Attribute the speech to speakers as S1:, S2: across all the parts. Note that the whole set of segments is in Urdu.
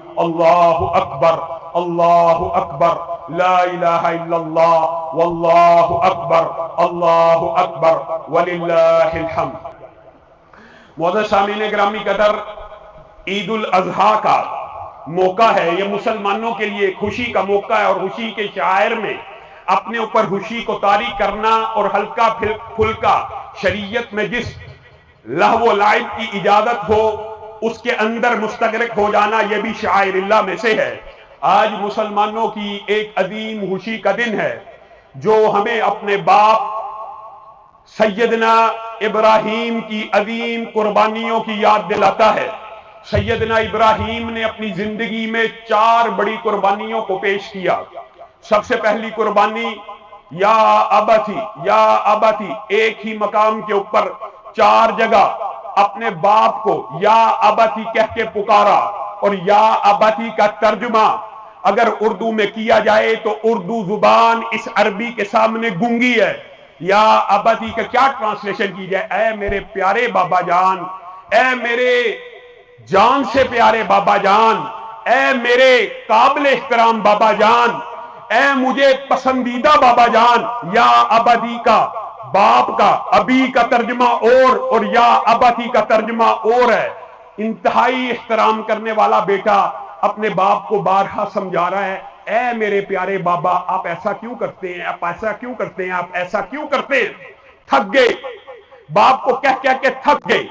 S1: اللہ اکبر اللہ اکبر لا الہ الا اللہ واللہ اکبر اللہ اکبر وللہ الحمد۔ معزز سامعین گرامی قدر، عید الاضحیٰ کا موقع ہے، یہ مسلمانوں کے لیے خوشی کا موقع ہے، اور خوشی کے شاعر میں اپنے اوپر خوشی کو طاری کرنا اور ہلکا پھلکا شریعت میں جس لہو و لعب کی اجازت ہو اس کے اندر مستغرق ہو جانا، یہ بھی شعائر اللہ میں سے ہے۔ آج مسلمانوں کی ایک عظیم خوشی کا دن ہے جو ہمیں اپنے باپ سیدنا ابراہیم کی عظیم قربانیوں کی یاد دلاتا ہے۔ سیدنا ابراہیم نے اپنی زندگی میں 4 بڑی قربانیوں کو پیش کیا۔ سب سے پہلی قربانی یا ابتی، ایک ہی مقام کے اوپر 4 جگہ اپنے باپ کو یا ابتی کہہ کے پکارا، اور یا ابتی کا ترجمہ اگر اردو میں کیا جائے تو اردو زبان اس عربی کے سامنے گونگی ہے۔ یا ابتی کا کیا ٹرانسلیشن کی جائے؟ اے میرے پیارے بابا جان، اے میرے جان سے پیارے بابا جان، اے میرے قابل احترام بابا جان، اے مجھے پسندیدہ بابا جان۔ یا ابتی کا باپ کا، ابی کا ترجمہ اور یا ابتی کا ترجمہ اور ہے۔ انتہائی احترام کرنے والا بیٹا اپنے باپ کو بارہا سمجھا رہا ہے، اے میرے پیارے بابا، آپ ایسا کیوں کرتے ہیں، آپ ایسا کیوں کرتے ہیں، آپ ایسا کیوں کرتے ہیں؟ تھک گئے، باپ کو کہہ کہہ کے تھک گئے،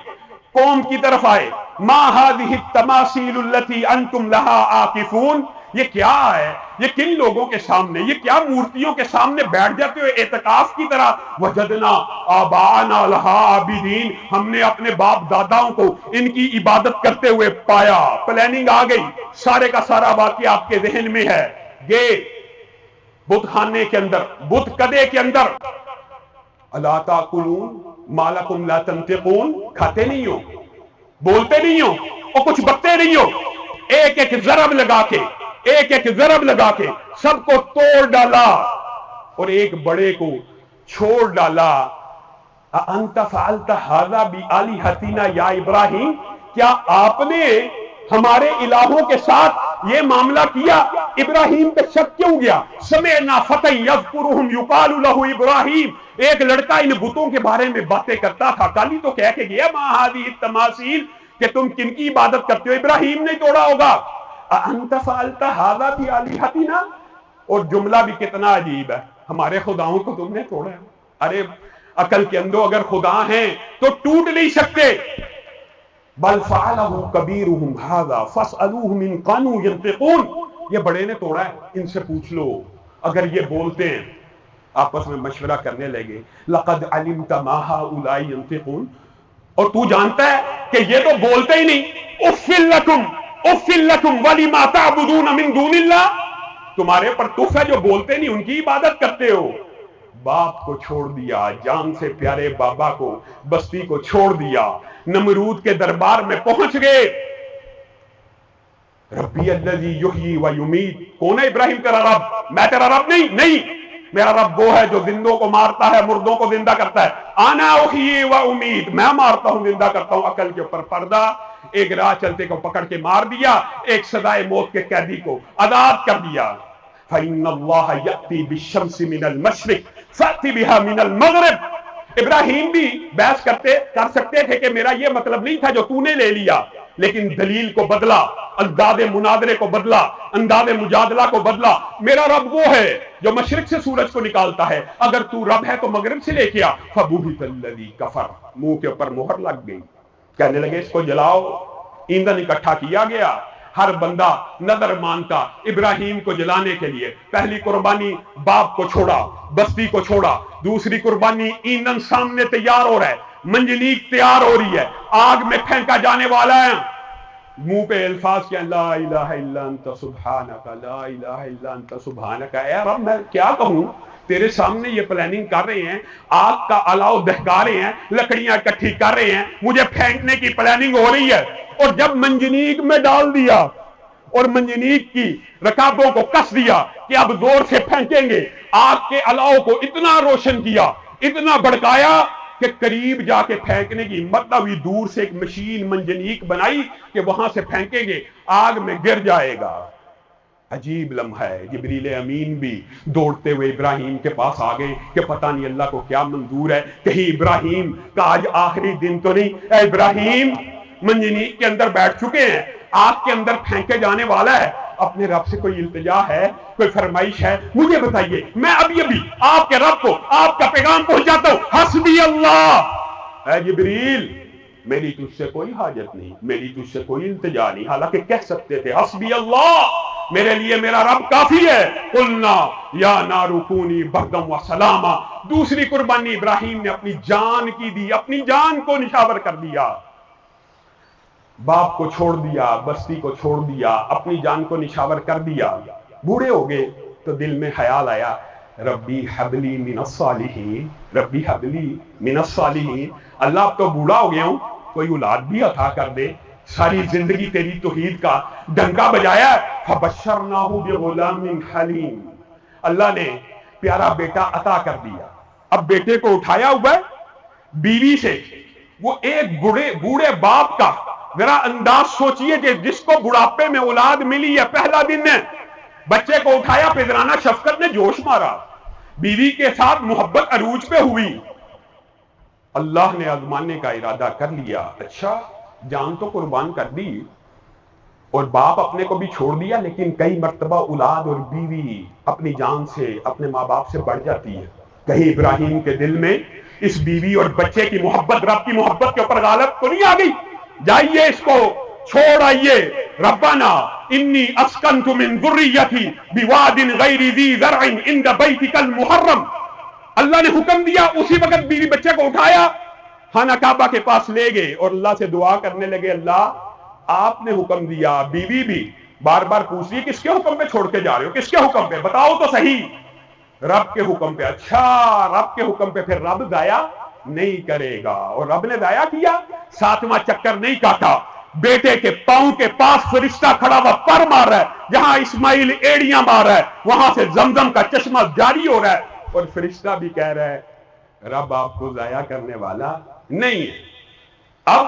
S1: قوم کی طرف آئے۔ ما هذه التماثيل التي انتم لها عاكفون، یہ کیا ہے؟ یہ کن لوگوں کے سامنے، یہ کیا مورتیوں کے سامنے بیٹھ جاتے ہو اعتکاف کی طرح؟ وجدنا آباءنا لها عابدین، ہم نے اپنے باپ داداؤں کو ان کی عبادت کرتے ہوئے پایا۔ پلاننگ آ گئی، سارے کا سارا واقعہ آپ کے ذہن میں ہے۔ گئے بت خانے کے اندر، بت کدے کے اندر، الا تاکلون ما لکم لا تنطقون، کھاتے نہیں ہو، بولتے نہیں ہو، اور کچھ بکتے نہیں ہو۔ ایک ایک ضرب لگا کے سب کو توڑ ڈالا اور ایک بڑے کو چھوڑ ڈالا۔ انت فعلت ھذا بآلہتنا یا ابراہیم، کیا آپ نے ہمارے الہوں کے ساتھ یہ معاملہ کیا؟ ابراہیم پہ شک کیوں گیا؟ سمعنا فتى یذکرہم یقال لہ ابراہیم، ایک لڑکا ان بتوں کے بارے میں باتیں کرتا تھا، کالی تو کہہ کے گیا ما هذه التماثيل، کہ تم کن کی عبادت کرتے ہو؟ ابراہیم نے توڑا ہوگا۔ انت فعلت ھذا بآلہتنا، اور جملہ بھی کتنا عجیب ہے، ہمارے خداؤں کو تم نے توڑا ہے۔ ارے عقل کے اندر اگر خدا ہیں تو ٹوٹ نہیں سکتے۔ بل فعلہ کبیرہم ھذا فاسألوہم ان کانوا ینطقون، یہ بڑے نے توڑا ہے، ان سے پوچھ لو اگر یہ بولتے ہیں۔ آپس میں مشورہ کرنے لگے، لقد علمت ما هؤلاء ينطقون، اور تو جانتا ہے کہ یہ تو بولتے ہی نہیں۔ افل لکم ولما تعبدون من دون اللہ، تمہارے پر تف ہے جو بولتے نہیں، ان کی عبادت کرتے ہو۔ باپ کو چھوڑ دیا، جان سے پیارے بابا کو، بستی کو چھوڑ دیا، نمرود کے دربار میں پہنچ گئے۔ ربی الذی یحیی و یمیت، کون ہے ابراہیم تیرا رب؟ میں تیرا رب نہیں، میرا رب وہ ہے جو زندوں کو مارتا ہے، مردوں کو زندہ کرتا ہے۔ انا احیی و امیت، میں مارتا ہوں، زندہ کرتا ہوں۔ عقل کے اوپر پردہ، ایک راہ چلتے کو پکڑ کے مار دیا، ایک سزائے موت کے قیدی کو آزاد کر دیا۔ فإن اللہ یأتی بالشمس من المشرق فأتی بها من المغرب، ابراہیم بھی بحث کر سکتے تھے کہ میرا یہ مطلب نہیں تھا جو تو نے لے لیا، لیکن دلیل کو بدلا، انداز مناظرے کو بدلا، انداز مجادلہ کو بدلا۔ میرا رب وہ ہے جو مشرق سے سورج کو نکالتا ہے، اگر تو رب ہے تو مغرب سے لے کے آ۔ فبہت الذی کفر، منہ کے اوپر مہر لگ گئی، کہنے لگے اس کو جلاؤ۔ ایندھن اکٹھا کیا گیا، ہر بندہ نظر مانتا ابراہیم کو جلانے کے لیے۔ پہلی قربانی باپ کو چھوڑا، بستی کو چھوڑا، دوسری قربانی ایندھن سامنے تیار ہو رہا ہے، منجنیق تیار ہو رہی ہے، آگ میں پھینکا جانے والا ہے۔ منہ پہ الفاظ کیا، لا الہ الا انت سبحانک، لا الہ الا انت سبحانک۔ اے رب میں کیا کہوں، تیرے سامنے یہ پلاننگ کر رہے ہیں، آگ کا الاؤ دہکا رہے ہیں، لکڑیاں اکٹھی کر رہے ہیں، مجھے پھینکنے کی پلاننگ ہو رہی ہے۔ اور جب منجنیق میں ڈال دیا اور منجنیق کی رکابوں کو کس دیا کہ اب زور سے پھینکیں گے، آگ کے الاؤ کو اتنا روشن کیا، اتنا بھڑکایا کہ قریب جا کے پھینکنے کی ہمت نہ ہوئی، دور سے ایک مشین منجنیق بنائی کہ وہاں سے پھینکیں گے، آگ میں گر جائے گا۔ عجیب لمحہ ہے، جبریل امین بھی دوڑتے ہوئے ابراہیم کے پاس آ گئے کہ پتہ نہیں اللہ کو کیا منظور ہے، کہیں ابراہیم کا آج آخری دن تو نہیں؟ اے ابراہیم، منجنیق کے اندر بیٹھ چکے ہیں، آگ کے اندر پھینکے جانے والا ہے، اپنے رب سے کوئی التجا ہے، کوئی فرمائش ہے؟ مجھے بتائیے، میں ابھی آپ کے رب کو آپ کا پیغام پہنچاتا ہوں، حسبی اللہ۔ اے جبریل، میری تجھ سے کوئی حاجت نہیں، میری تجھ سے کوئی التجا نہیں، حالانکہ کہہ سکتے تھے حسبی اللہ، میرے لیے میرا رب کافی ہے۔ قلنا یا نار کونی بردم و سلاما۔ دوسری قربانی ابراہیم نے اپنی جان کی دی، اپنی جان کو نشاور کر دیا، باپ کو چھوڑ دیا، بستی کو چھوڑ دیا، اپنی جان کو نشاور کر دیا۔ بوڑھے ہو گئے تو دل میں خیال آیا، ربی حبلی من الصالحین، ربی حبلی من الصالحین، اللہ اب تو بوڑھا ہو گیا ہوں، کوئی اولاد بھی عطا کر دے، ساری زندگی تیری توحید کا ڈنکا بجایا ہے۔ فبشرناہ بغلام حلیم، اللہ نے پیارا بیٹا عطا کر دیا۔ اب بیٹے کو اٹھایا ہوا ہے بیوی سے، وہ ایک بوڑھے باپ کا ذرا انداز سوچئے کہ جس کو بڑھاپے میں اولاد ملی ہے، پہلا دن ہے، بچے کو اٹھایا، پدرانہ شفقت نے جوش مارا، بیوی کے ساتھ محبت عروج پہ ہوئی، اللہ نے آزمانے کا ارادہ کر لیا۔ اچھا، جان تو قربان کر دی اور باپ اپنے کو بھی چھوڑ دیا، لیکن کئی مرتبہ اولاد اور بیوی اپنی جان سے، اپنے ماں باپ سے بڑھ جاتی ہے۔ کہیں ابراہیم کے دل میں اس بیوی اور بچے کی محبت رب کی محبت کے اوپر غالب تو نہیں آ گئی؟ جائیے اس کو چھوڑ آئیے، ربنا انی اسکنت من ذریتی بواد غیر ذی زرع عند بیتک المحرم، اللہ نے حکم دیا، اسی وقت بیوی بچے کو اٹھایا، خانہ کعبہ کے پاس لے گئے اور اللہ سے دعا کرنے لگے، اللہ آپ نے حکم دیا۔ بیوی بھی بار بار پوچھ رہی، کس کے حکم پہ چھوڑ کے جا رہے ہو، کس کے حکم پہ، بتاؤ تو صحیح۔ رب کے حکم پہ۔ اچھا، رب کے حکم پہ، پھر رب ضائع نہیں کرے گا، اور رب نے ضائع کیا، ساتواں چکر نہیں کاٹا، بیٹے کے پاؤں کے پاس فرشتہ کھڑا ہوا پر مار رہا ہے، جہاں اسماعیل ایڑیاں مار رہا ہے وہاں سے زمزم کا چشمہ جاری ہو رہا ہے، اور فرشتہ بھی کہہ رہا ہے رب آپ کو ضائع کرنے والا نہیں ہے۔ اب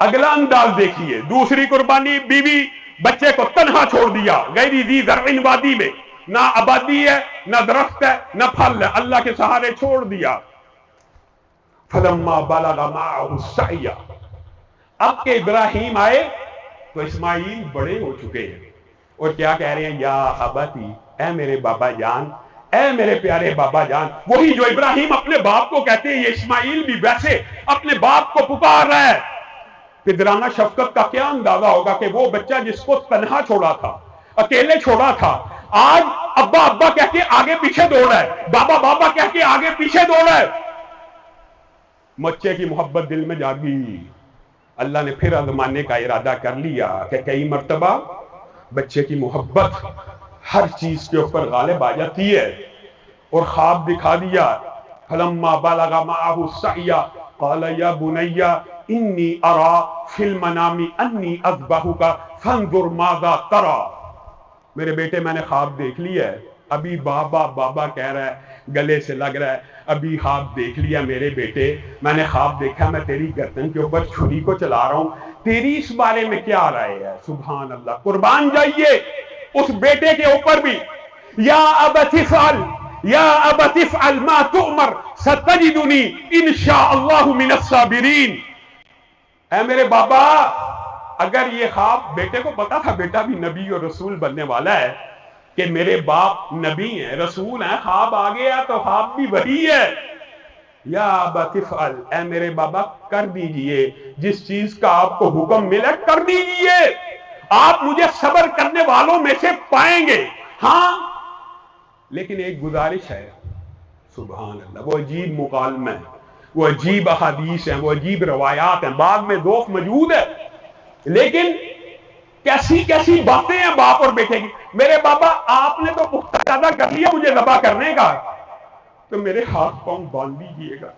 S1: اگلا انداز دیکھیے، دوسری قربانی، بیوی بچے کو تنہا چھوڑ دیا، غیر ذی زرع وادی میں، نہ آبادی ہے، نہ درخت ہے، نہ پھل ہے، اللہ کے سہارے چھوڑ دیا۔ فلما بلغ معه السعی، اب کہ ابراہیم آئے تو اسماعیل بڑے ہو چکے ہیں، اور کیا کہہ رہے ہیں، یا ابتی، اے میرے بابا جان، اے میرے پیارے بابا جان، وہی جو ابراہیم اپنے باپ کو کہتے ہیں، یہ اسماعیل بھی ویسے اپنے باپ کو پکار رہا ہے۔ پدرانہ شفقت کا کیا اندازہ ہوگا کہ وہ بچہ جس کو تنہا چھوڑا تھا، اکیلے چھوڑا تھا، آج ابا ابا کہہ کے آگے پیچھے دوڑ رہا ہے، بابا بابا کہہ کے آگے پیچھے دوڑ رہا ہے۔ بچے کی محبت دل میں جاگی، اللہ نے پھر آزمانے کا ارادہ کر لیا کہ کئی مرتبہ بچے کی محبت ہر چیز کے اوپر غالب آ جاتی ہے، اور خواب دکھا دیا۔ فلما بلغ معه السعی قال یا بنی انی ارى فی المنام انی اذبحک فانظر ماذا تری، میرے بیٹے میں نے خواب دیکھ لیا ہے، ابھی بابا بابا کہہ رہا ہے، گلے سے لگ رہا ہے، ابھی خواب دیکھ لیا میرے بیٹے، میں نے خواب دیکھا میں تیری گردن کے اوپر چھری کو چلا رہا ہوں، تیری اس بارے میں کیا رائے ہے؟ سبحان اللہ، قربان جائیے اس بیٹے کے اوپر بھی۔ یا ابت افعل، یا ابت افعل ما تؤمر ستجدنی انشاء اللہ من الصابرین، اے میرے بابا، اگر یہ خواب، بیٹے کو پتا تھا بیٹا بھی نبی اور رسول بننے والا ہے، کہ میرے باپ نبی ہیں، رسول ہیں، خواب آ گیا تو خواب بھی وہی ہے۔ یا ابت افعل، اے میرے بابا کر دیجئے، جس چیز کا آپ کو حکم ملے کر دیجئے، آپ مجھے صبر کرنے والوں میں سے پائیں گے۔ ہاں لیکن ایک گزارش ہے، سبحان اللہ، وہ عجیب مکالمہ ہے، وہ عجیب احادیث ہیں، وہ عجیب روایات ہیں، بعد میں دوست موجود ہے، لیکن کیسی کیسی باتیں ہیں باپ اور بیٹے کی۔ میرے بابا آپ نے تو پختہ ارادہ کر لیا مجھے ذبح کرنے کا، تو میرے ہاتھ پاؤں باندھ دیجیے گا،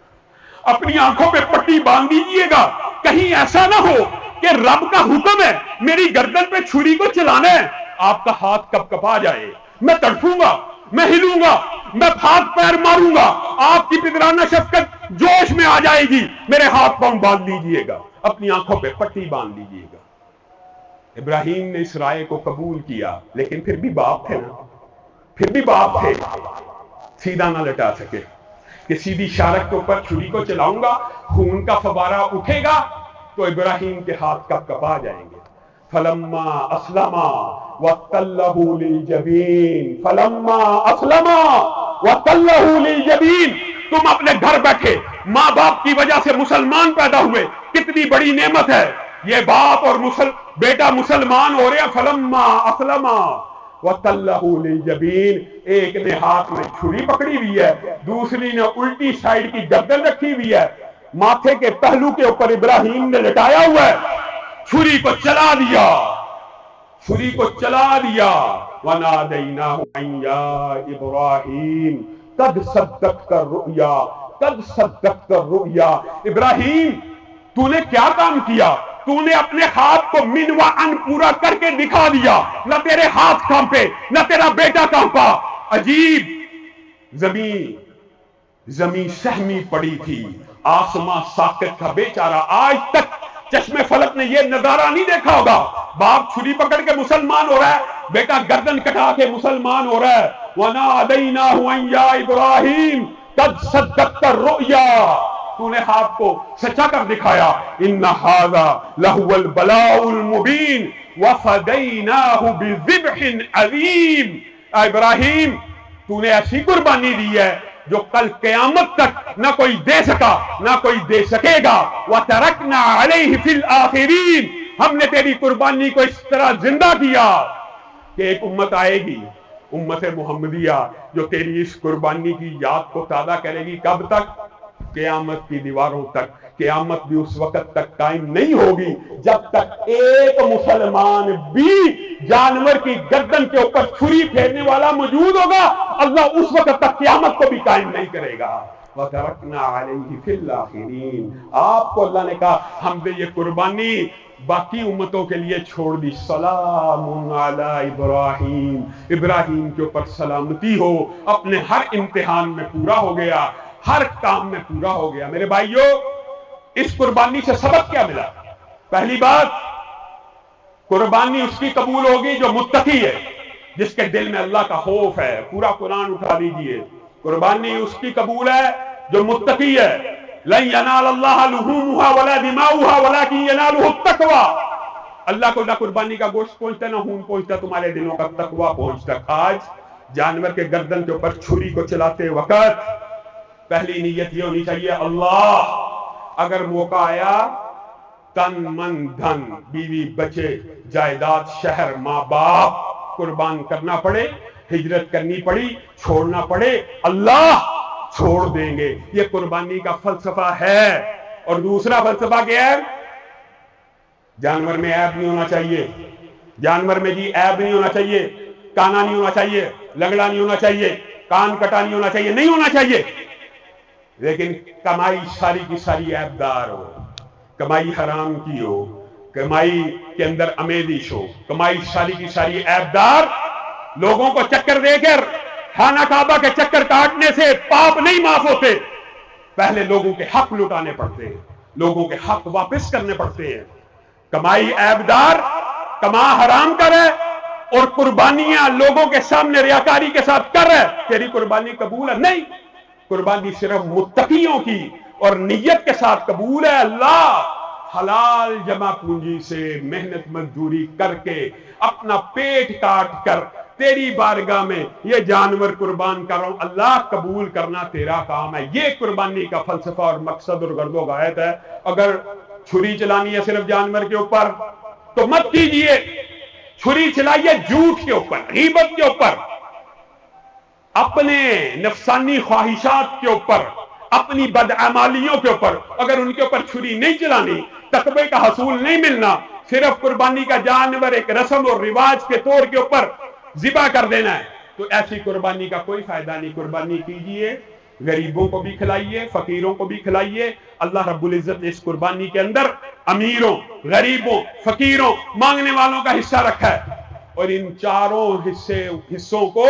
S1: اپنی آنکھوں پہ پٹی باندھ دیجیے گا، کہیں ایسا نہ ہو کہ رب کا حکم ہے میری گردن پہ چھری کو چلانا ہے، آپ کا ہاتھ کپ کپا جائے، میں تڑپوں گا، میں ہلوں گا، میں ہاتھ پیر ماروں گا، آپ کی پدرانہ شفقت جوش میں آ جائے گی، میرے ہاتھ پاؤں باندھ لیجئے گا، اپنی آنکھوں پہ پٹی باندھ لیجئے گا۔ ابراہیم نے اس رائے کو قبول کیا، لیکن پھر بھی باپ تھے نا، پھر بھی باپ تھے، سیدھا نہ لٹا سکے کہ سیدھی شارک کے اوپر چھری کو چلاؤں گا، خون کا فوارہ اٹھے گا تو ابراہیم کے ہاتھ کپ کپا جائیں گے۔ فلما اسلما وتلہ للجبین، فلما اسلما وتلہ للجبین، تم اپنے گھر بیٹھے ماں باپ کی وجہ سے مسلمان پیدا ہوئے، کتنی بڑی نعمت ہے یہ، باپ اور بیٹا مسلمان ہو رہے ہیں۔ فلما اسلما وَتَلَّهُ لِلْجَبِينِ، ایک نے ہاتھ میں چھری پکڑی ہوئی ہے، دوسری نے الٹی سائیڈ کی گردن رکھی ہوئی ہے، ماتھے کے پہلو کے اوپر ابراہیم نے لٹایا ہوا ہے، چھری کو چلا دیا، چھری کو چلا دیا۔ وَنَادَيْنَاهُ أَن يَا إِبْرَاهِيمُ قَدْ صَدَّقْتَ الرُّؤْيَا قَدْ صَدَّقْتَ الرُّؤْيَا، ابراہیم تو نے کیا کام کیا، تو نے اپنے ہاتھ کو من و ان پورا کر کے دکھا دیا، نہ تیرے ہاتھ کانپے نہ تیرا بیٹا کانپا۔ عجیب، زمین سہمی پڑی تھی، آسمان ساکت تھا، بیچارہ آج تک چشم فلک نے یہ نظارہ نہیں دیکھا ہوگا، باپ چھری پکڑ کے مسلمان ہو رہا ہے، بیٹا گردن کٹا کے مسلمان ہو رہا ہے۔ وَنَادَيْنَاهُ أَن يَا إِبْرَاهِيمُ قَدْ صَدَّقْتَ الرُّؤْيَا، تو نے ہاتھ کو سچا کر دکھایا۔ ان ھذا لہو البلاء المبین وفدیناہ بذبح عظیم، ابراہیم تو نے ایسی قربانی دی ہے جو کل قیامت تک نہ کوئی دے سکا نہ کوئی دے سکے گا۔ وترکنا علیہ فی الآخرین، ہم نے تیری قربانی کو اس طرح زندہ کیا کہ ایک امت آئے گی، امت محمدیہ، جو تیری اس قربانی کی یاد کو تازہ کرے گی۔ کب تک؟ قیامت کی دیواروں تک۔ قیامت بھی اس وقت تک قائم نہیں ہوگی جب تک ایک مسلمان بھی جانور کی گردن کے اوپر چھری پھیرنے والا موجود ہوگا، اللہ اس وقت تک قیامت کو بھی قائم نہیں کرے گا۔ وَتَرَكْنَا عَلَيْهِ فِي الْآخِرِينَ، آپ کو اللہ نے کہا ہم نے یہ قربانی باقی امتوں کے لیے چھوڑ دی۔ سلام علی ابراہیم، ابراہیم کے اوپر سلامتی ہو، اپنے ہر امتحان میں پورا ہو گیا، ہر کام میں پورا ہو گیا۔ میرے بھائیو، اس قربانی سے سبق کیا ملا؟ پہلی بات، قربانی اس کی قبول ہوگی جو متقی ہے، جس کے دل میں اللہ کا خوف ہے۔ پورا قرآن اٹھا لیجئے، قربانی اس کی قبول ہے جو متقی ہے۔ لن ینال اللہ لحومها ولا دماؤها ولکن ینالہ التقوی، اللہ کو نہ قربانی کا گوشت پہنچتا نہ خون پہنچتا، تمہارے دلوں کا تقوی پہنچتا۔ آج جانور کے گردن کے اوپر چھری کو چلاتے وقت پہلی نیت یہ ہونی چاہیے، اللہ اگر موقع آیا تن من دھن، بیوی بچے جائیداد شہر ماں باپ قربان کرنا پڑے، ہجرت کرنی پڑی، چھوڑنا پڑے، اللہ چھوڑ دیں گے۔ یہ قربانی کا فلسفہ ہے۔ اور دوسرا فلسفہ کیا ہے؟ جانور میں عیب نہیں ہونا چاہیے، جانور میں جی عیب نہیں ہونا چاہیے، کانا نہیں ہونا چاہیے، لنگڑا نہیں ہونا چاہیے، کان کٹا نہیں ہونا چاہیے، نہیں ہونا چاہیے، لیکن کمائی ساری کی ساری عیب دار ہو، کمائی حرام کی ہو، کمائی کے اندر امیدش ہو، کمائی ساری کی ساری عیب دار، لوگوں کو چکر دے کر خانہ کعبہ کے چکر کاٹنے سے پاپ نہیں معاف ہوتے، پہلے لوگوں کے حق لٹانے پڑتے ہیں، لوگوں کے حق واپس کرنے پڑتے ہیں۔ کمائی عیب دار، کما حرام کرے اور قربانیاں لوگوں کے سامنے ریاکاری کے ساتھ کر رہے، تیری قربانی قبول ہے؟ نہیں، قربانی صرف متقیوں کی اور نیت کے ساتھ قبول ہے۔ اللہ حلال جمع پونجی سے محنت مزدوری کر کے اپنا پیٹ کاٹ کر تیری بارگاہ میں یہ جانور قربان کر رہا ہوں، اللہ قبول کرنا تیرا کام ہے۔ یہ قربانی کا فلسفہ اور مقصد اور غرض و غایت ہے۔ اگر چھری چلانی ہے صرف جانور کے اوپر تو مت کیجئے، چھری چلائیے جھوٹ کے اوپر، غیبت کے اوپر، اپنے نفسانی خواہشات کے اوپر، اپنی بدعمالیوں کے اوپر۔ اگر ان کے اوپر چھری نہیں چلانی، تقوی کا حصول نہیں ملنا، صرف قربانی کا جانور ایک رسم اور رواج کے طور کے اوپر ذبح کر دینا ہے، تو ایسی قربانی کا کوئی فائدہ نہیں۔ قربانی کیجئے، غریبوں کو بھی کھلائیے، فقیروں کو بھی کھلائیے۔ اللہ رب العزت نے اس قربانی کے اندر امیروں، غریبوں، فقیروں، مانگنے والوں کا حصہ رکھا ہے، اور ان چاروں حصوں کو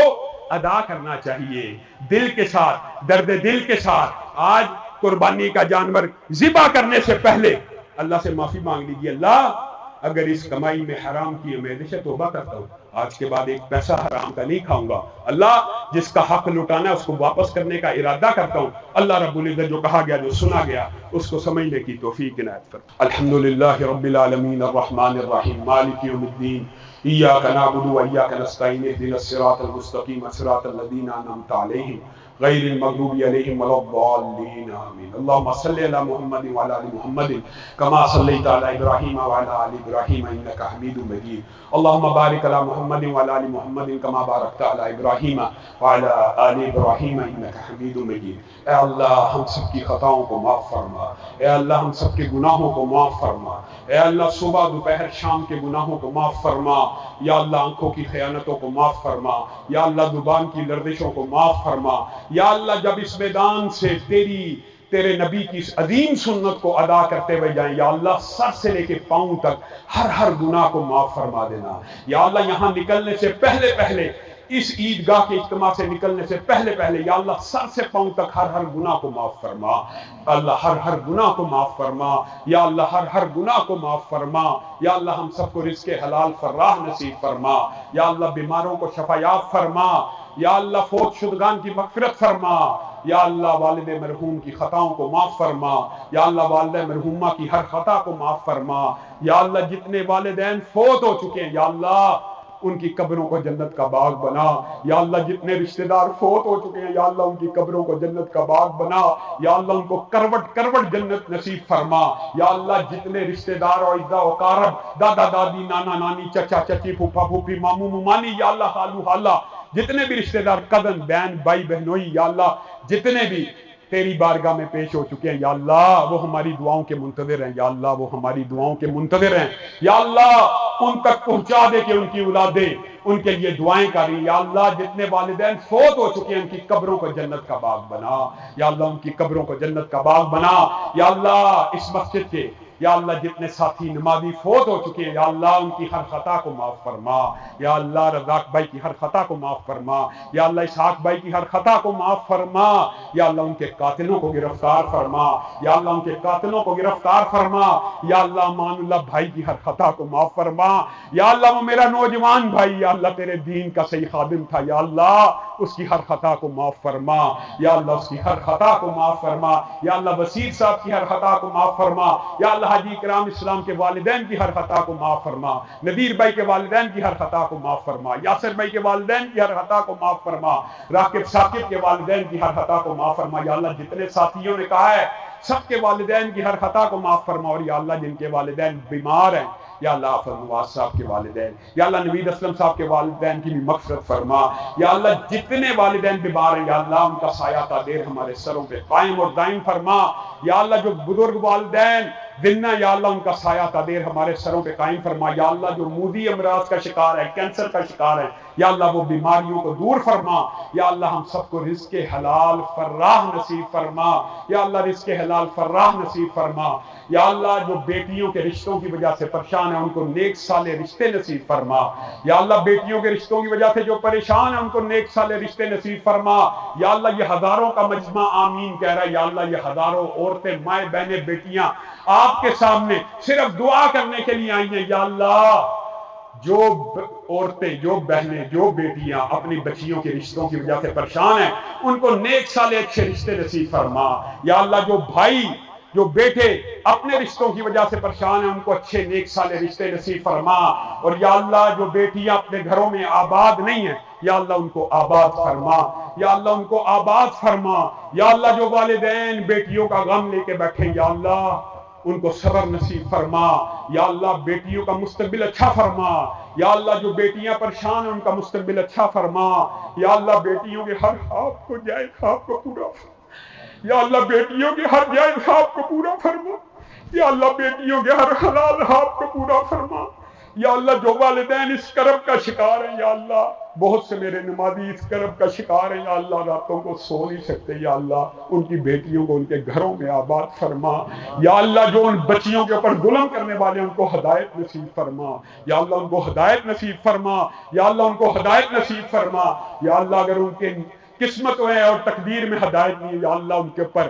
S1: ادا کرنا چاہیے دل کے ساتھ، درد دل کے ساتھ۔ آج قربانی کا جانور ذبح کرنے سے پہلے اللہ سے معافی مانگ لیجیے، اللہ اگر اس کمائی میں حرام کی ہے، میں سے توبہ کرتا ہوں، آج کے بعد ایک پیسہ حرام کا نہیں کھاؤں گا، اللہ جس کا حق لٹانا ہے اس کو واپس کرنے کا ارادہ کرتا ہوں۔ اللہ رب العزت جو کہا گیا، جو سنا گیا، اس کو سمجھنے کی توفیق عنایت فرمائے۔ الحمدللہ رب العالمین الرحمن الرحیم مالک یوم الدین ایاک نعبد و ایاک نستعین اهدنا الصراط المستقیم صراط الذین انعمت علیہم غیر المغضوب علیہم ولا الضالین آمین۔ اللہم صلی علی محمد وعلی آل محمد کما صلیت علی ابراہیم وعلی آل ابراہیم انک حمید مجید۔ اللہم بارک علی محمد وعلی آل محمد کما بارکت علی ابراہیم وعلی آل ابراہیم انک حمید مجید۔ اے اللہ ہم سب کی خطاؤں کو معاف فرما، اے اللہ ہم سب کے گناہوں کو معاف فرما، اے اللہ صبح دوپہر شام کے گناہوں کو معاف فرما، یا اللہ آنکھوں کی خیانتوں کو معاف فرما، یا اللہ زبان کی لرزشوں کو معاف فرما، یا اللہ جب اس میدان سے تیرے نبی کی اس عظیم سنت کو ادا کرتے ہوئے جائیں، یا اللہ سر سے لے کے پاؤں تک ہر گناہ کو معاف فرما دینا۔ یا اللہ یہاں نکلنے سے پہلے اس عیدگاہ کے اجتماع سے نکلنے سے پہلے یا اللہ سر سے پاؤں تک ہر گناہ کو معاف فرما، اللہ ہر گناہ کو معاف فرما، یا اللہ ہر گناہ کو معاف فرما، یا اللہ ہم سب کو رزق حلال فراہ نصیب فرما، یا اللہ بیماروں کو شفا یاب فرما، یا اللہ فوت شدگان کی مغفرت فرما، یا اللہ والد مرحوم کی خطاؤں کو معاف فرما، یا اللہ والدہ مرحومہ کی ہر خطا کو معاف فرما، یا اللہ جتنے والدین فوت ہو چکے ہیں یا اللہ ان کی قبروں کو جنت کا باغ بنا، یا اللہ جتنے رشتہ دار فوت ہو چکے ہیں یا اللہ ان کی قبروں کو جنت کا باغ بنا، یا اللہ ان کو کروٹ جنت نصیب فرما، یا اللہ جتنے رشتہ دار اور اعزا و اقارب، دادا دادی، نانا نانی، چچا چچی، پھوپھا پھوپھی، ماموں ممانی، یا اللہ خالو خالہ، جتنے بھی رشتہ دار، کزن بہن بھائی بہنوئی، یا اللہ جتنے بھی تیری بارگاہ میں پیش ہو چکے ہیں یا اللہ وہ ہماری دعاؤں کے منتظر ہیں، یا اللہ وہ ہماری دعاؤں کے منتظر ہیں، یا اللہ ان تک پہنچا دے کہ ان کی اولادیں ان کے لیے دعائیں کریں، یا اللہ جتنے والدین فوت ہو چکے ہیں ان کی قبروں کو جنت کا باغ بنا، یا اللہ ان کی قبروں کو جنت کا باغ بنا، یا اللہ اس مسجد کے یا اللہ جتنے ساتھی نمازی فوت ہو چکے ہیں یا اللہ ان کی ہر خطا کو معاف فرما، یا اللہ رزاق بھائی کی ہر خطا کو معاف فرما، یا اللہ اسحاق بھائی کی ہر خطا کو معاف فرما، یا اللہ ان کے قاتلوں کو گرفتار فرما، یا اللہ ان کے قاتلوں کو گرفتار فرما، یا اللہ امان اللہ بھائی کی ہر خطا کو معاف فرما، یا اللہ وہ میرا نوجوان بھائی یا اللہ تیرے دین کا صحیح خادم تھا، یا اللہ اس کی ہر خطا کو معاف فرما، یا اللہ اس کی ہر خطا کو معاف فرما، یا اللہ وسیع صاحب کی ہر خطا کو معاف فرما، یا اللہ حاجی کرام اسلام کے والدین کی ہر خطا کو معاف فرما، نذیر بھائی کے والدین کی ہر خطا کو معاف فرما، یاسر بھائی کے والدین کی ہر خطا کو معاف فرما، راکب ثاقب کے والدین کی ہر خطا کو معاف فرما، یا اللہ جتنے ساتھیوں نے کہا ہے سب کے والدین کی ہر خطا کو معاف فرما، اور یا اللہ جن کے والدین بیمار ہیں یا اللہ حافظ نواز صاحب کے والدین، یا اللہ نوید اسلم صاحب کے والدین کی بھی مغفرت فرما، یا اللہ جتنے والدین بیمار ہیں یا اللہ ان کا سایہ تادیر ہمارے سروں پہ قائم اور دائم فرما، یا اللہ جو بزرگ والدین زندہ یا اللہ ان کا سایہ تادیر ہمارے سروں پہ قائم فرما، یا اللہ جو موذی امراض کا شکار ہے، کینسر کا شکار ہے یا اللہ وہ بیماریوں کو دور فرما، یا اللہ ہم سب کو رزق حلال فراہ نصیب فرما، یا اللہ رزق حلال فراہ نصیب فرما، یا اللہ جو بیٹیوں کے رشتوں کی وجہ سے پریشان ہیں ان کو نیک صالح رشتے نصیب فرما، یا اللہ بیٹیوں کے رشتوں کی وجہ سے جو پریشان ہیں ان کو نیک صالح رشتے نصیب فرما، یا اللہ یہ ہزاروں کا مجمع آمین کہہ رہا ہے، یا اللہ یہ ہزاروں عورتیں، مائیں بہنیں، بیٹیاں آپ کے سامنے صرف دعا کرنے کے لیے آئی ہیں، یا اللہ جو عورتیں، جو بہنیں، جو بیٹیاں اپنی بچیوں کے رشتوں کی وجہ سے پریشان ہیں ان کو نیک صالح اچھے رشتے نصیب فرما، یا اللہ جو بھائی، جو بیٹے اپنے رشتوں کی وجہ سے پریشان ہیں ان کو اچھے نیک صالح رشتے نصیب فرما، اور یا اللہ جو بیٹیاں اپنے گھروں میں آباد نہیں ہیں یا اللہ ان کو آباد فرما، یا اللہ ان کو آباد فرما، یا اللہ جو والدین بیٹیوں کا غم لے کے بیٹھے یا اللہ ان کو صبر نصیب فرما، یا اللہ بیٹیوں کا مستقبل اچھا فرما، یا اللہ جو بیٹیاں پریشان ہیں ان کا مستقبل اچھا فرما، یا اللہ بیٹیوں کے ہر خواب کو جائز خواب کو پورا فرما، یا اللہ بیٹیوں کے ہر جائز خواب کو پورا فرما، یا اللہ بیٹیوں کے ہر حلال خواب کو پورا فرما، یا اللہ جو والدین اس کرب کا شکار ہیں یا اللہ، بہت سے میرے نمازی اس کرب کا شکار ہیں یا اللہ، راتوں کو سو نہیں سکتے یا اللہ، ان کی بیٹیوں کو ان کے گھروں میں آباد فرما یا اللہ، جو ان بچیوں کے اوپر ظلم کرنے والے ان کو ہدایت نصیب فرما یا اللہ، ان کو ہدایت نصیب فرما یا اللہ، ان کو ہدایت نصیب فرما یا اللہ، اگر ان کے قسمت میں اور تقدیر میں ہدایت نہیں ہے یا اللہ، ان کے اوپر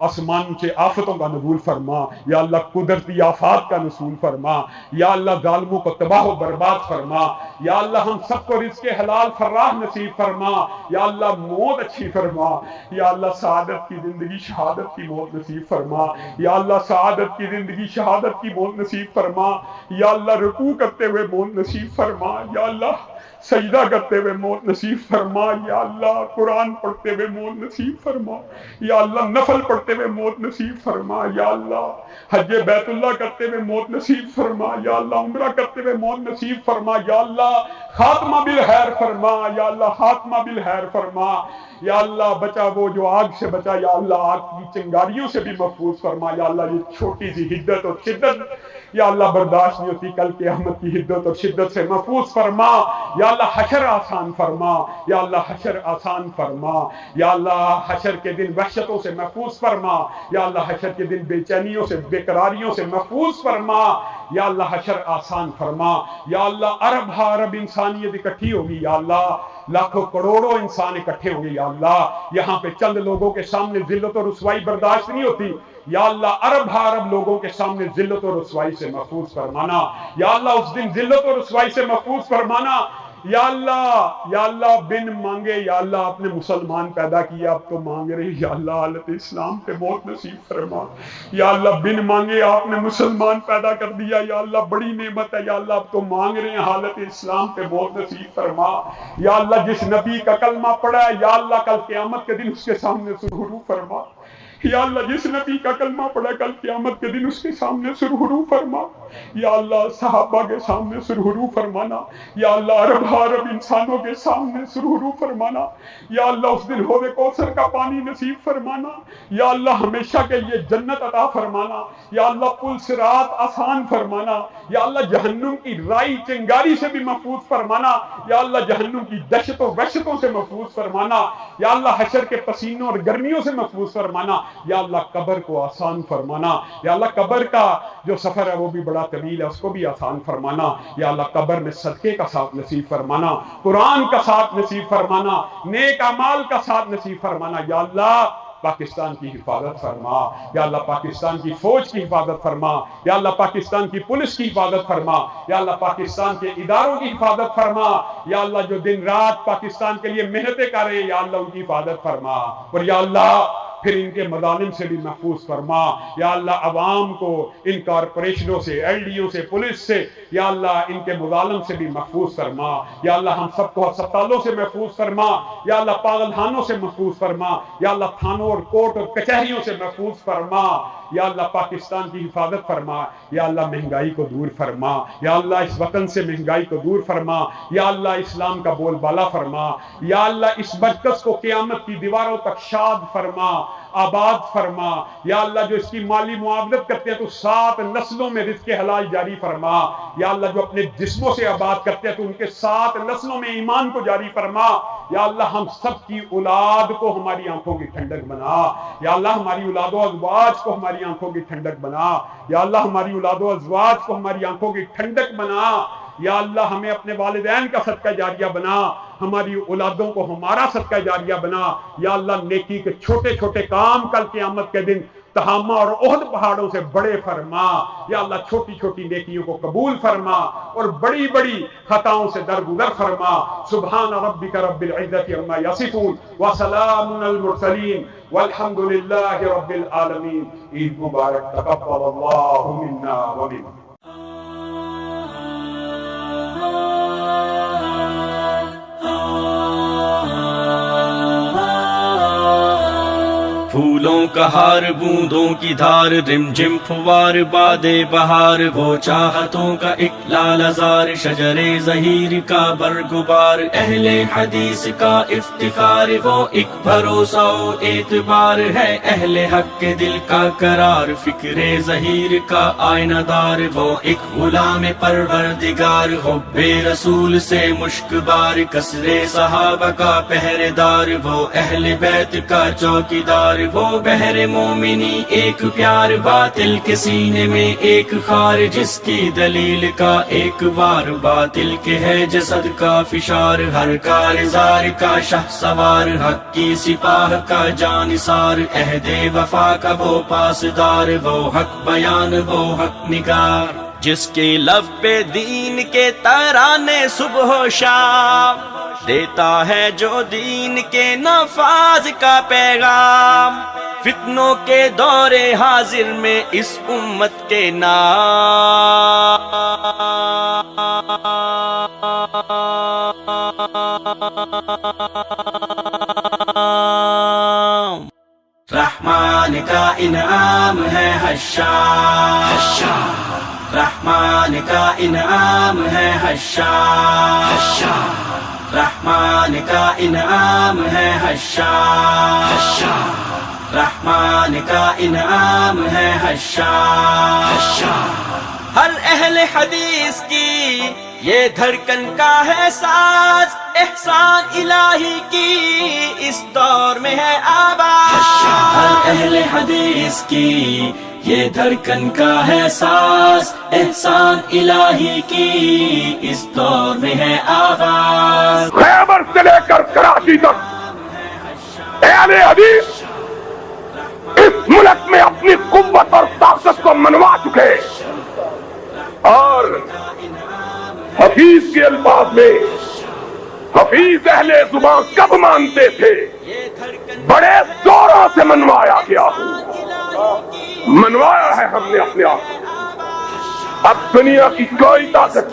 S1: آسمان سے آفتوں کا نزول فرما یا اللہ، قدرتی آفات کا نزول فرما یا اللہ، ظالموں کو تباہ و برباد فرما یا اللہ، ہم سب کو رزق حلال فراہ نصیب فرما یا اللہ، موت اچھی فرما یا اللہ، سعادت کی زندگی شہادت کی موت نصیب فرما یا اللہ، سعادت کی زندگی شہادت کی موت نصیب فرما یا اللہ، رکوع کرتے ہوئے موت نصیب فرما یا اللہ، سجدہ کرتے ہوئے موت نصیب فرما یا اللہ، قرآن پڑھتے ہوئے موت نصیب فرما یا اللہ، نفل پڑھتے ہوئے موت نصیب فرما یا اللہ، حج بیت اللہ کرتے ہوئے موت نصیب فرما یا اللہ، عمرہ کرتے ہوئے موت نصیب فرما یا اللہ، خاتمہ بالخیر فرما یا اللہ، خاتمہ بالخیر فرما یا اللہ، بچا وہ جو آگ سے بچا یا اللہ، آگ کی چنگاریوں سے بھی محفوظ فرما یا اللہ، یہ چھوٹی سی حدت اور شدت یا اللہ برداشت نہیں ہوتی، کل قیامت کی حدت اور شدت سے محفوظ فرما یا اللہ، حشر آسان فرما یا اللہ، حشر آسان فرما یا اللہ، حشر کے دن وحشتوں سے محفوظ فرما یا اللہ، حشر کے دن بے چینیوں سے بے قراریوں سے محفوظ فرما یا اللہ، حشر آسان فرما یا اللہ، ارب ہارب انسانیت اکٹھی ہوگی یا اللہ، لاکھوں کروڑوں انسان اکٹھے ہوں گے یا اللہ، یہاں پہ چند لوگوں کے سامنے ذلت و رسوائی برداشت نہیں ہوتی یا اللہ، ارب ہارب لوگوں کے سامنے ذلت و رسوائی سے محفوظ فرمانا یا اللہ، اس دن ذلت و رسوائی سے محفوظ فرمانا یا اللہ، بن مانگے یا اللہ، آپ نے مسلمان پیدا کیا، اب تو مانگ رہے یا اللہ، حالت اسلام پہ موت نصیب فرما یا اللہ، بن مانگے آپ نے مسلمان پیدا کر دیا یا اللہ، بڑی نعمت ہے یا اللہ، اب تو مانگ رہے ہیں، حالت اسلام پہ موت نصیب فرما یا اللہ، جس نبی کا کلمہ پڑھا ہے یا اللہ، کل قیامت کے دن اس کے سامنے سرخرو فرما یا اللہ، جس نبی کا کلمہ پڑھا کل قیامت کے دن اس کے سامنے سرخرو فرما یا اللہ، صحابہ کے سامنے سرخرو فرمانا یا اللہ، عرب عرب انسانوں کے سامنے سرخرو فرمانا یا اللہ، اس دن حوض کوثر کا پانی نصیب فرمانا یا اللہ، ہمیشہ کے لیے جنت عطا فرمانا یا اللہ، پل صراط آسان فرمانا یا اللہ، جہنم کی رائی چنگاری سے بھی محفوظ فرمانا یا اللہ، جہنم کی دہشت و وحشتوں سے محفوظ فرمانا یا اللہ، حشر کے پسینوں اور گرمیوں سے محفوظ فرمانا یا اللہ، قبر کو آسان فرمانا یا اللہ، قبر کا جو سفر ہے وہ بھی بڑا طویل ہے، اس کو بھی آسان فرمانا یا اللہ، قبر میں صدقے کا ساتھ نصیب فرمانا، قرآن کا ساتھ نصیب فرمانا، نیک اعمال کا ساتھ نصیب فرمانا یا اللہ، پاکستان کی حفاظت فرما یا اللہ، پاکستان کی فوج کی حفاظت فرما یا اللہ، پاکستان کی پولیس کی حفاظت فرما یا اللہ، پاکستان کے اداروں کی حفاظت فرما یا اللہ، جو دن رات پاکستان کے لیے محنتیں کر رہے ہیں یا اللہ، ان کی حفاظت فرما اور یا اللہ، پھر ان کے مظالم سے بھی محفوظ فرما یا اللہ، عوام کو ان کارپوریشنوں سے، ایل ڈیوں سے، پولیس سے یا اللہ، ان کے مظالم سے بھی محفوظ فرما یا اللہ، ہم سب کو ہسپتالوں سے محفوظ فرما یا اللہ، پاگل خانوں سے محفوظ فرما یا اللہ، تھانوں اور کورٹ اور کچہریوں سے محفوظ فرما یا اللہ، پاکستان کی حفاظت فرما یا اللہ، مہنگائی کو دور فرما یا اللہ، اس وطن سے مہنگائی کو دور فرما یا اللہ، اسلام کا بول بالا فرما یا اللہ، اس مرکز کو قیامت کی دیواروں تک شاد فرما، آباد فرما یا اللہ، جو اس کی مالی معاونت کرتے ہیں تو 7 نسلوں میں رزق حلال جاری فرما یا اللہ، جو اپنے جسموں سے آباد کرتے ہیں تو ان کے 7 نسلوں میں ایمان کو جاری فرما یا اللہ، ہم سب کی اولاد کو ہماری آنکھوں کی ٹھنڈک بنا یا اللہ، ہماری اولاد و ازواج کو ہماری آنکھوں کی ٹھنڈک بنا یا اللہ، ہماری اولاد و ازواج کو ہماری آنکھوں کی ٹھنڈک بنا یا اللہ، ہمیں اپنے والدین کا صدقہ جاریہ بنا، ہماری اولادوں کو ہمارا صدقہ جاریہ بنا یا اللہ، نیکی کے چھوٹے چھوٹے کام کل قیامت کے دن تہامہ اور احد پہاڑوں سے بڑے فرما یا اللہ، چھوٹی چھوٹی نیکیوں کو قبول فرما اور بڑی بڑی خطاؤں سے درگزر فرما۔ سبحان ربک رب العزت عما یصفون وسلام علی المرسلین والحمد للہ رب العالمین۔ عید مبارک، تقبل اللہ منا ومنکم۔
S2: پھولوں کہار بوندوں کی دھار رم جم پھوار باد بہار وہ چاہتوں کا ایک لال ہزار شجر ظہیر کا برگبار اہل حدیث کا افتخار وہ ایک بھروسہ و اعتبار ہے اہل حق کے دل کا قرار فکر ظہیر کا آئینہ دار وہ ایک غلام پروردگار حب رسول سے مشک بار کثر صحابہ کا پہرے دار وہ اہل بیت کا چوکیدار وہ بحر مومنی ایک پیار باطل کے سینے میں ایک خار جس کی دلیل کا ایک وار باطل کے ہے جسد کا فشار ہر کارزار کا شہ سوار حق کی سپاہ کا جانثار عہد وفا کا وہ پاسدار وہ حق بیان وہ حق نگار جس کے لب پہ دین کے ترانے صبح و شام دیتا ہے جو دین کے نفاذ کا پیغام فتنوں کے دور حاضر میں اس امت کے نام رحمان کا انعام ہے حشام رحمان کا انعام ہے حشام رحمان کا انعام ہے حشام رحمان کا انعام ہے حشام ہر اہل حدیث کی یہ دھڑکن کا ہے ساز احسان الہی کی اس دور میں ہے آواز ہر اہل حدیث کی یہ دھڑکن کا ہے ساز احسان الہی کی اس دور میں ہے آواز
S1: خیبر سے لے کر کراچی تک اہل حدیث اس ملک میں اپنی قوت اور طاقت کو منوا چکے اور حفیظ کے الفاظ میں حفیظ اہل زبان کب مانتے تھے بڑے زوروں سے منوایا گیا منوایا ہے ہم نے اپنے آپ اب دنیا کی کوئی طاقت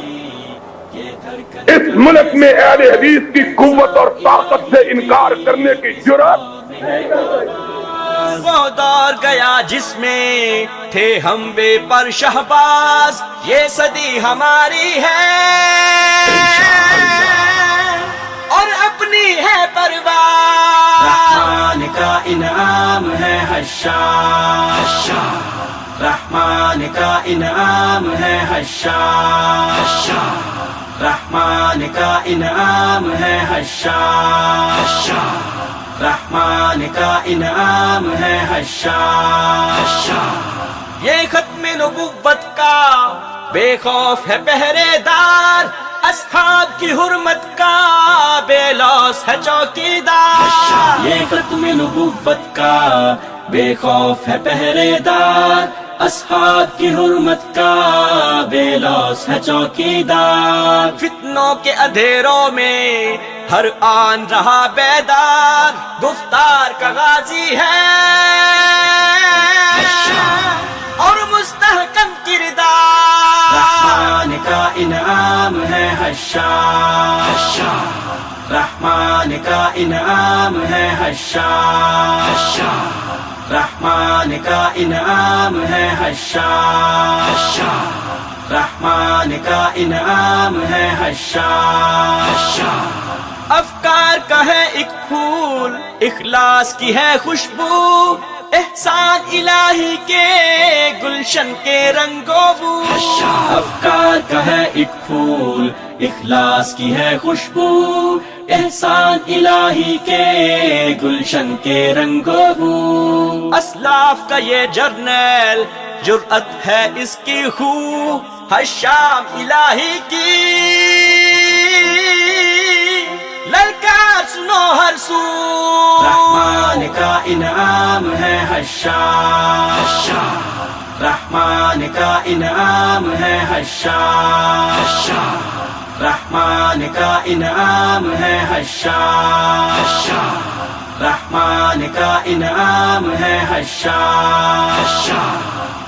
S1: اس ملک میں اہل حدیث کی قوت اور طاقت سے انکار کرنے کی جرأت
S2: وہ دور گیا جس میں تھے ہم بے پر شہباز یہ صدی ہماری ہے اور اپنی ہے پرواز رحمان کا انعام ہے حشام رحمان کا انعام ہے حشام رحمان کا انعام ہے حشام رحمان کا انعام ہے حشام یہ ختم نبوت کا بے خوف ہے پہرے دار اصحاب کی حرمت کا بے لوث ہے چوکیدار یہ ختم نبوت کا بے خوف ہے پہرے دار اصحاب کی حرمت کا بے لوث ہے چوکیدار فتنوں کے اندھیروں میں ہر آن رہا بیدار گفتار کا غازی ہے اور مستحکم کردار رحمان کا انعام ہے حشام رحمان کا انعام ہے حشام رحمان کا انعام ہے حشام رحمان کا انعام ہے حشام افکار کا ہے ایک پھول اخلاص کی ہے خوشبو احسان الہی کے گلشن کے رنگوں بو افکار کا ہے ایک پھول اخلاص کی ہے خوشبو احسان الہی کے گلشن کے رنگوں بو اسلاف کا یہ جرنیل جرأت ہے اس کی خو حشام الہی کی للکار سنو ہر سو رحمان کا انعام ہے حشام رحمان کا انعام ہے حشام رحمان کا انعام ہے حشام رحمان کا انعام ہے حشام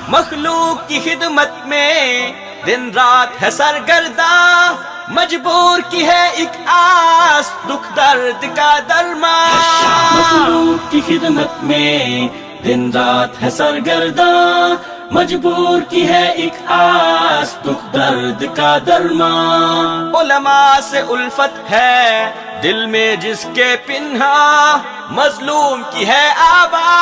S2: مخلوق کی خدمت میں دن رات ہے سرگرداں مجبور کی ہے ایک آس دکھ درد کا درمان مخلوق کی خدمت میں دن رات ہے سرگرداں مجبور کی ہے ایک آس دکھ درد کا درمان علماء سے الفت ہے دل میں جس کے پنہاں مظلوم کی ہے آواز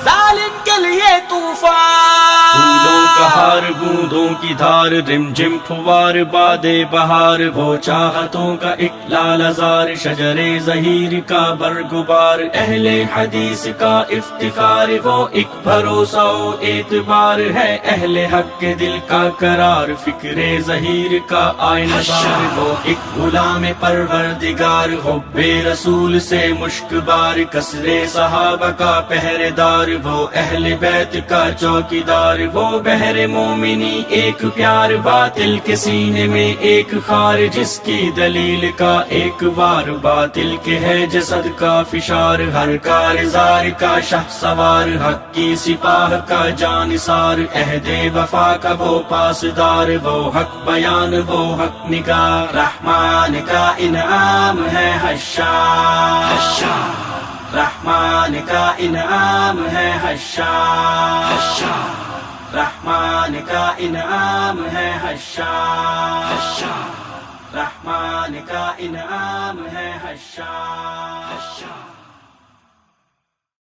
S2: ظالم کے لیے طوفان پھولوں کا ہار بوندوں کی دھار رم جم پھوار باد بہار وہ چاہتوں کا ایک لال ہزار شجر زہیر کا برگبار اہل حدیث کا افتخار وہ ایک بھروسہ و اعتبار ہے اہل حق کے دل کا قرار فکر زہیر کا آئینہ دار وہ ایک غلام پروردگار حب رسول سے مشک بار کثر صحابہ کا پہرے دار وہ اہل بیت کا چوکیدار وہ بحر مومنی ایک پیار باطل کے سینے میں ایک خار جس کی دلیل کا ایک وار باطل کے ہے جسد کا فشار ہر کارزار کا شہ سوار حق کی سپاہ کا جانثار عہد وفا کا وہ پاسدار وہ حق بیان وہ حق نگار رحمان کا انعام ہے حشار رحمان کا انعام ہے حشار رحمان کا انعام ہے حشار رحمان کا انعام ہے حشار